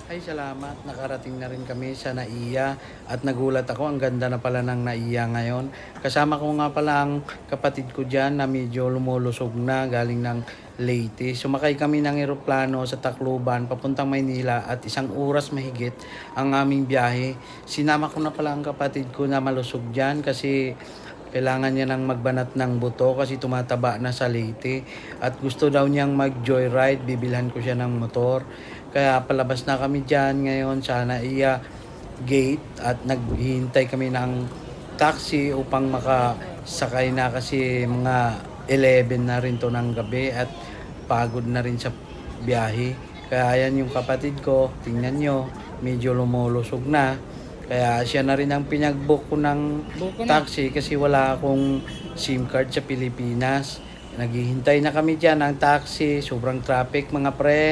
Ay salamat, nakarating na rin kami sa Naiya at nagulat ako, ang ganda na pala ng Naiya ngayon. Kasama ko nga pala ang kapatid ko dyan na medyo lumulusog na galing ng Leyte. Sumakay kami ng eroplano sa Tacloban papuntang Maynila at 1 oras mahigit ang aming biyahe. Sinama ko na pala ang kapatid ko na malusog dyan kasi kailangan niya nang magbanat ng buto kasi tumataba na sa Leyte. At gusto daw niyang mag-joyride, bibilhan ko siya ng motor. Kaya palabas na kami dyan ngayon sa Naiya Gate at naghihintay kami ng taxi upang makasakay na kasi mga 11 na rin to ng gabi at pagod na rin sa biyahe. Kaya yan yung kapatid ko, tingnan nyo, medyo lumulusog na. Kaya siya na rin ang pinag-book ko ng Buko na. taxi kasi wala akong SIM card sa Pilipinas. Naghihintay na kami dyan ng taxi, sobrang traffic mga pre.